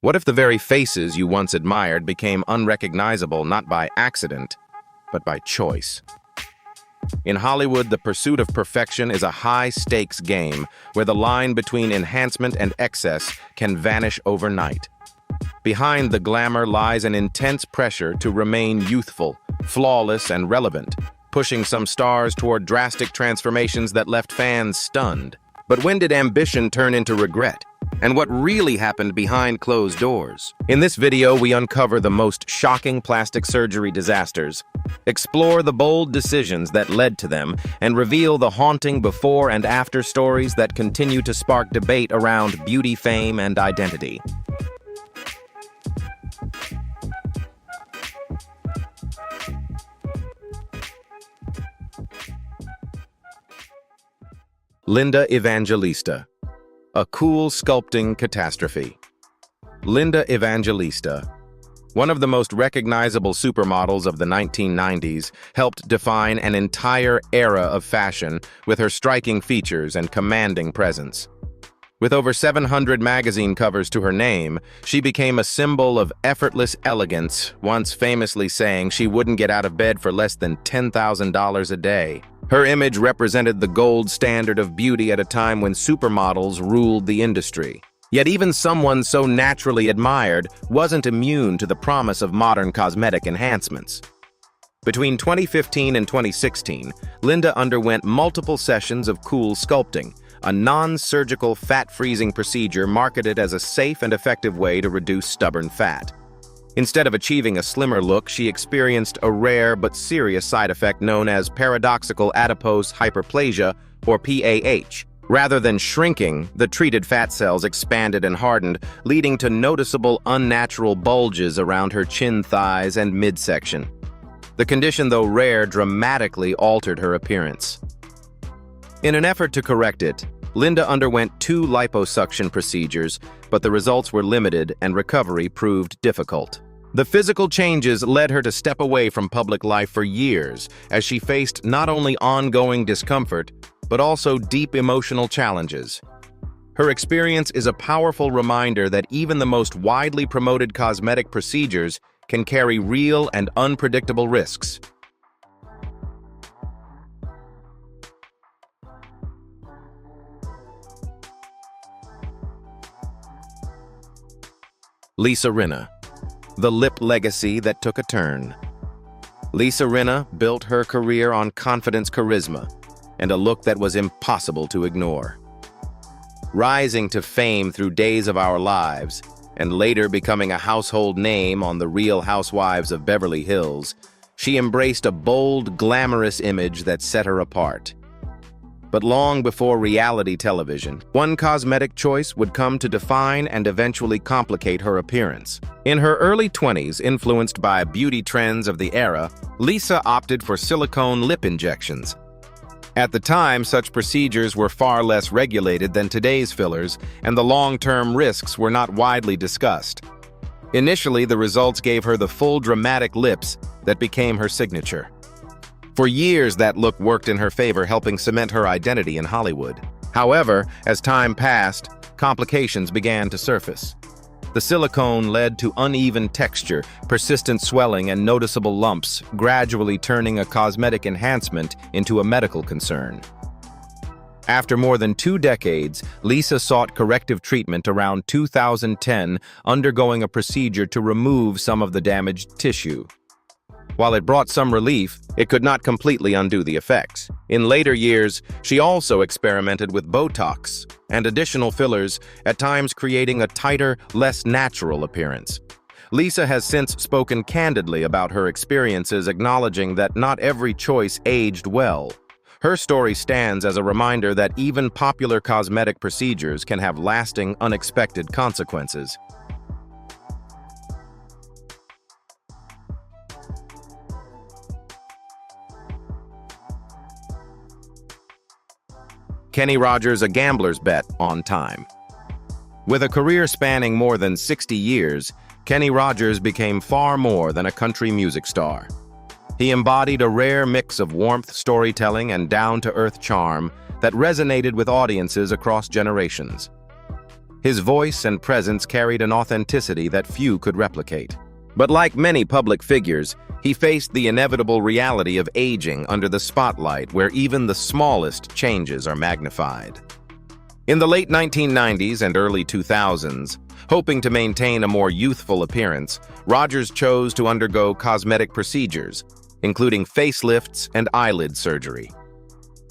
What if the very faces you once admired became unrecognizable not by accident, but by choice? In Hollywood, the pursuit of perfection is a high-stakes game where the line between enhancement and excess can vanish overnight. Behind the glamour lies an intense pressure to remain youthful, flawless, and relevant, pushing some stars toward drastic transformations that left fans stunned. But when did ambition turn into regret? And what really happened behind closed doors? In this video, we uncover the most shocking plastic surgery disasters, explore the bold decisions that led to them, and reveal the haunting before and after stories that continue to spark debate around beauty, fame, and identity. Linda Evangelista, a cool sculpting catastrophe. Linda Evangelista, one of the most recognizable supermodels of the 1990s, helped define an entire era of fashion with her striking features and commanding presence. With over 700 magazine covers to her name, she became a symbol of effortless elegance, once famously saying she wouldn't get out of bed for less than $10,000 a day. Her image represented the gold standard of beauty at a time when supermodels ruled the industry. Yet even someone so naturally admired wasn't immune to the promise of modern cosmetic enhancements. Between 2015 and 2016, Linda underwent multiple sessions of cool sculpting, a non-surgical fat-freezing procedure marketed as a safe and effective way to reduce stubborn fat. Instead of achieving a slimmer look, she experienced a rare but serious side effect known as paradoxical adipose hyperplasia, or PAH. Rather than shrinking, the treated fat cells expanded and hardened, leading to noticeable unnatural bulges around her chin, thighs, and midsection. The condition, though rare, dramatically altered her appearance. In an effort to correct it, Linda underwent 2 liposuction procedures, but the results were limited and recovery proved difficult. The physical changes led her to step away from public life for years, as she faced not only ongoing discomfort, but also deep emotional challenges. Her experience is a powerful reminder that even the most widely promoted cosmetic procedures can carry real and unpredictable risks. Lisa Rinna, the lip legacy that took a turn. Lisa Rinna built her career on confidence, charisma, and a look that was impossible to ignore. Rising to fame through Days of Our Lives, and later becoming a household name on The Real Housewives of Beverly Hills, she embraced a bold, glamorous image that set her apart. But long before reality television, one cosmetic choice would come to define and eventually complicate her appearance. In her early 20s, influenced by beauty trends of the era, Lisa opted for silicone lip injections. At the time, such procedures were far less regulated than today's fillers, and the long-term risks were not widely discussed. Initially, the results gave her the full dramatic lips that became her signature. For years, that look worked in her favor, helping cement her identity in Hollywood. However, as time passed, complications began to surface. The silicone led to uneven texture, persistent swelling, and noticeable lumps, gradually turning a cosmetic enhancement into a medical concern. After more than 2 decades, Lisa sought corrective treatment around 2010, undergoing a procedure to remove some of the damaged tissue. While it brought some relief, it could not completely undo the effects. In later years, she also experimented with Botox and additional fillers, at times creating a tighter, less natural appearance. Lisa has since spoken candidly about her experiences, acknowledging that not every choice aged well. Her story stands as a reminder that even popular cosmetic procedures can have lasting, unexpected consequences. Kenny Rogers, a gambler's bet on time. With a career spanning more than 60 years, Kenny Rogers became far more than a country music star. He embodied a rare mix of warmth, storytelling, and down-to-earth charm that resonated with audiences across generations. His voice and presence carried an authenticity that few could replicate. But like many public figures, he faced the inevitable reality of aging under the spotlight, where even the smallest changes are magnified. In the late 1990s and early 2000s, hoping to maintain a more youthful appearance, Rogers chose to undergo cosmetic procedures, including facelifts and eyelid surgery.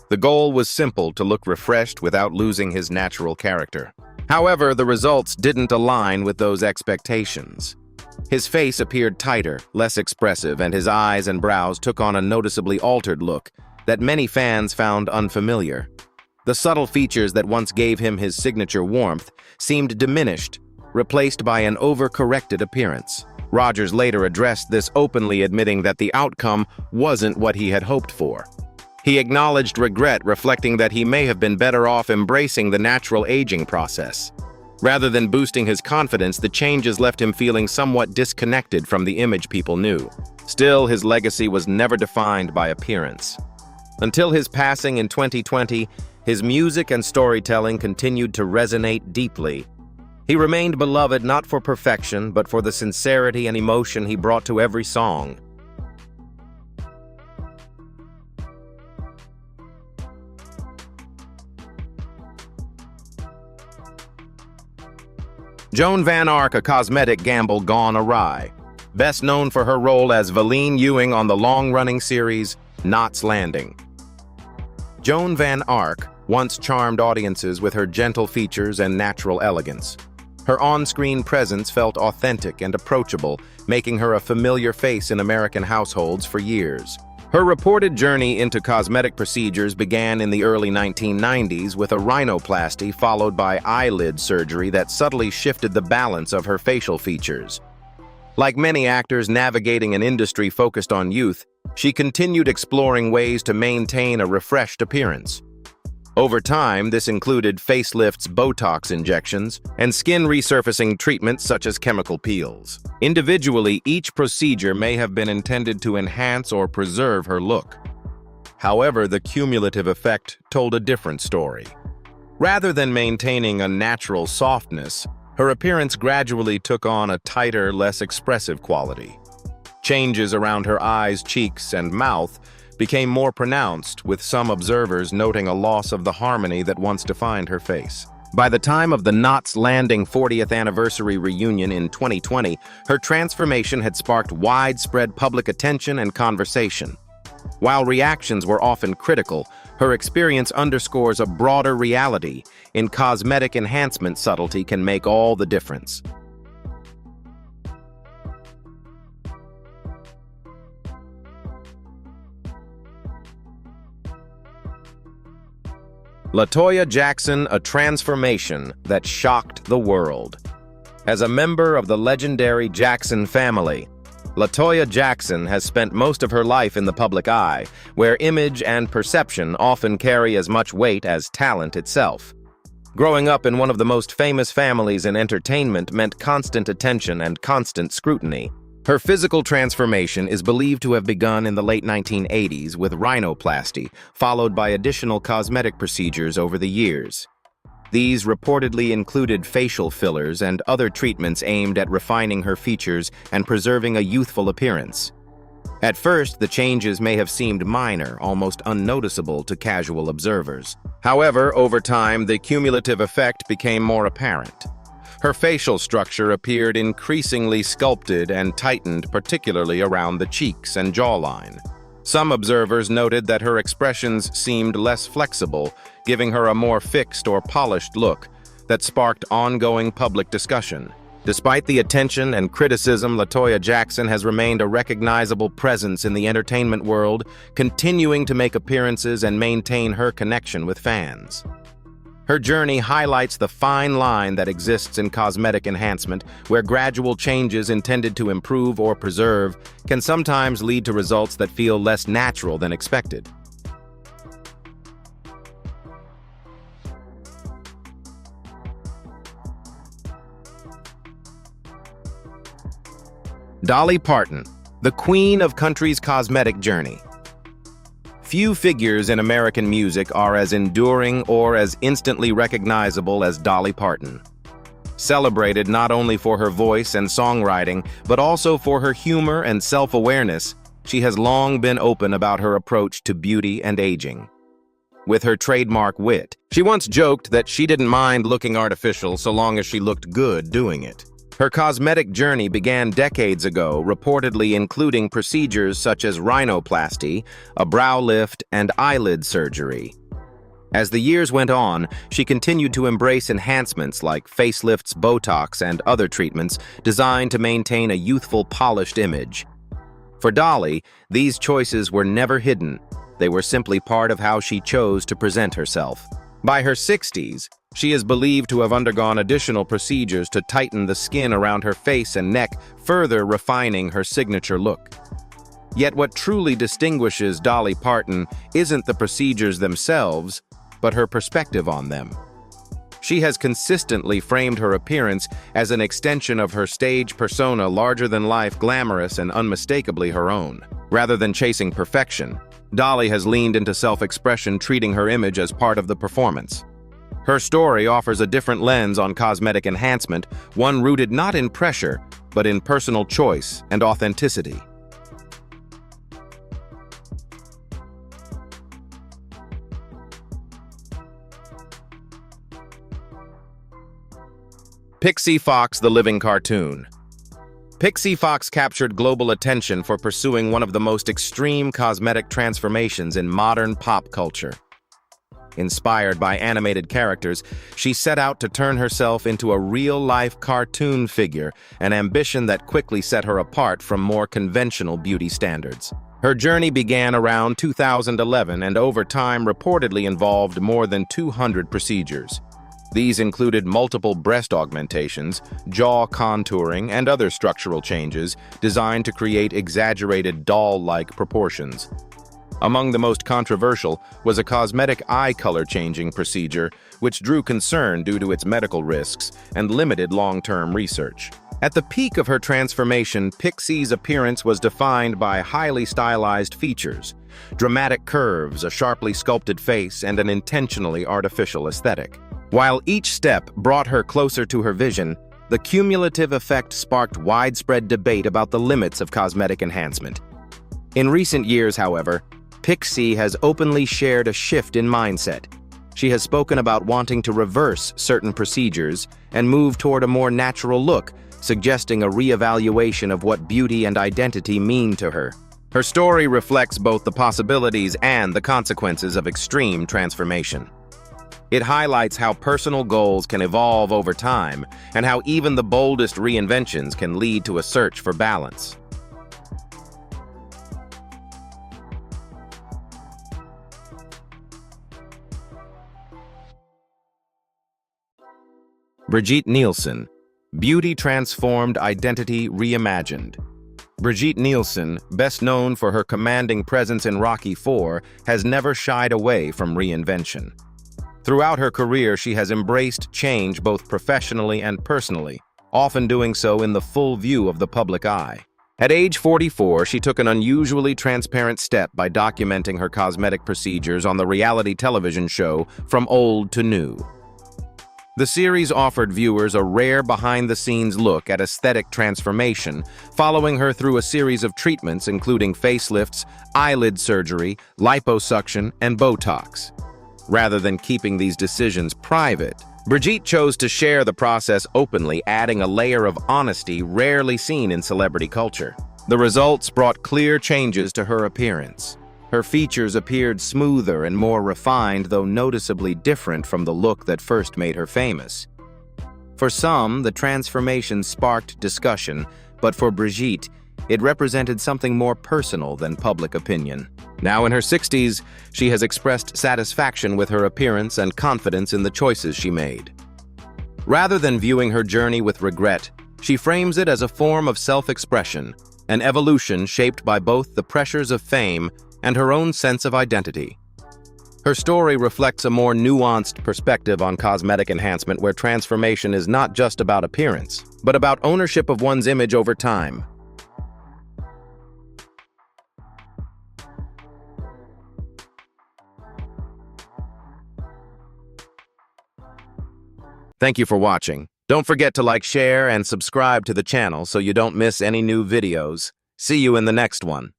The goal was simple: to look refreshed without losing his natural character. However, the results didn't align with those expectations. His face appeared tighter, less expressive, and his eyes and brows took on a noticeably altered look that many fans found unfamiliar. The subtle features that once gave him his signature warmth seemed diminished, replaced by an overcorrected appearance. Rogers later addressed this openly, admitting that the outcome wasn't what he had hoped for. He acknowledged regret, reflecting that he may have been better off embracing the natural aging process. Rather than boosting his confidence, the changes left him feeling somewhat disconnected from the image people knew. Still, his legacy was never defined by appearance. Until his passing in 2020, his music and storytelling continued to resonate deeply. He remained beloved not for perfection, but for the sincerity and emotion he brought to every song. Joan Van Ark, a cosmetic gamble gone awry. Best known for her role as Valine Ewing on the long-running series Knots Landing. Joan Van Ark once charmed audiences with her gentle features and natural elegance. Her on-screen presence felt authentic and approachable, making her a familiar face in American households for years. Her reported journey into cosmetic procedures began in the early 1990s with a rhinoplasty followed by eyelid surgery that subtly shifted the balance of her facial features. Like many actors navigating an industry focused on youth, she continued exploring ways to maintain a refreshed appearance. Over time, this included facelifts, Botox injections, and skin resurfacing treatments such as chemical peels. Individually, each procedure may have been intended to enhance or preserve her look. However, the cumulative effect told a different story. Rather than maintaining a natural softness, her appearance gradually took on a tighter, less expressive quality. Changes around her eyes, cheeks, and mouth became more pronounced, with some observers noting a loss of the harmony that once defined her face. By the time of the Knots Landing 40th anniversary reunion in 2020, her transformation had sparked widespread public attention and conversation. While reactions were often critical, her experience underscores a broader reality: in cosmetic enhancement, subtlety can make all the difference. LaToya Jackson, a transformation that shocked the world. As a member of the legendary Jackson family, LaToya Jackson has spent most of her life in the public eye, where image and perception often carry as much weight as talent itself. Growing up in one of the most famous families in entertainment meant constant attention and constant scrutiny. Her physical transformation is believed to have begun in the late 1980s with rhinoplasty, followed by additional cosmetic procedures over the years. These reportedly included facial fillers and other treatments aimed at refining her features and preserving a youthful appearance. At first, the changes may have seemed minor, almost unnoticeable to casual observers. However, over time, the cumulative effect became more apparent. Her facial structure appeared increasingly sculpted and tightened, particularly around the cheeks and jawline. Some observers noted that her expressions seemed less flexible, giving her a more fixed or polished look that sparked ongoing public discussion. Despite the attention and criticism, LaToya Jackson has remained a recognizable presence in the entertainment world, continuing to make appearances and maintain her connection with fans. Her journey highlights the fine line that exists in cosmetic enhancement, where gradual changes intended to improve or preserve can sometimes lead to results that feel less natural than expected. Dolly Parton, the queen of country's cosmetic journey. Few figures in American music are as enduring or as instantly recognizable as Dolly Parton. Celebrated not only for her voice and songwriting, but also for her humor and self-awareness, she has long been open about her approach to beauty and aging. With her trademark wit, she once joked that she didn't mind looking artificial so long as she looked good doing it. Her cosmetic journey began decades ago, reportedly including procedures such as rhinoplasty, a brow lift, and eyelid surgery. As the years went on, she continued to embrace enhancements like facelifts, Botox, and other treatments designed to maintain a youthful, polished image. For Dolly, these choices were never hidden. They were simply part of how she chose to present herself. By her 60s, she is believed to have undergone additional procedures to tighten the skin around her face and neck, further refining her signature look. Yet what truly distinguishes Dolly Parton isn't the procedures themselves, but her perspective on them. She has consistently framed her appearance as an extension of her stage persona, larger-than-life, glamorous, and unmistakably her own. Rather than chasing perfection, Dolly has leaned into self-expression, treating her image as part of the performance. Her story offers a different lens on cosmetic enhancement, one rooted not in pressure, but in personal choice and authenticity. Pixie Fox, the living cartoon. Pixie Fox captured global attention for pursuing one of the most extreme cosmetic transformations in modern pop culture. Inspired by animated characters, she set out to turn herself into a real-life cartoon figure, an ambition that quickly set her apart from more conventional beauty standards. Her journey began around 2011 and over time reportedly involved more than 200 procedures. These included multiple breast augmentations, jaw contouring, and other structural changes designed to create exaggerated doll-like proportions. Among the most controversial was a cosmetic eye color-changing procedure, which drew concern due to its medical risks and limited long-term research. At the peak of her transformation, Pixie's appearance was defined by highly stylized features, dramatic curves, a sharply sculpted face, and an intentionally artificial aesthetic. While each step brought her closer to her vision, the cumulative effect sparked widespread debate about the limits of cosmetic enhancement. In recent years, however, Pixie has openly shared a shift in mindset. She has spoken about wanting to reverse certain procedures and move toward a more natural look, suggesting a reevaluation of what beauty and identity mean to her. Her story reflects both the possibilities and the consequences of extreme transformation. It highlights how personal goals can evolve over time and how even the boldest reinventions can lead to a search for balance. Brigitte Nielsen, Beauty Transformed, Identity Reimagined. Brigitte Nielsen, best known for her commanding presence in Rocky IV, has never shied away from reinvention. Throughout her career, she has embraced change both professionally and personally, often doing so in the full view of the public eye. At age 44, she took an unusually transparent step by documenting her cosmetic procedures on the reality television show From Old to New. The series offered viewers a rare behind-the-scenes look at aesthetic transformation, following her through a series of treatments including facelifts, eyelid surgery, liposuction, and Botox. Rather than keeping these decisions private, Brigitte chose to share the process openly, adding a layer of honesty rarely seen in celebrity culture. The results brought clear changes to her appearance. Her features appeared smoother and more refined, though noticeably different from the look that first made her famous. For some, the transformation sparked discussion, but for Brigitte, it represented something more personal than public opinion. Now in her 60s, she has expressed satisfaction with her appearance and confidence in the choices she made. Rather than viewing her journey with regret, she frames it as a form of self-expression, an evolution shaped by both the pressures of fame and her own sense of identity. Her story reflects a more nuanced perspective on cosmetic enhancement, where transformation is not just about appearance, but about ownership of one's image over time. Thank you for watching. Don't forget to like, share, and subscribe to the channel so you don't miss any new videos. See you in the next one.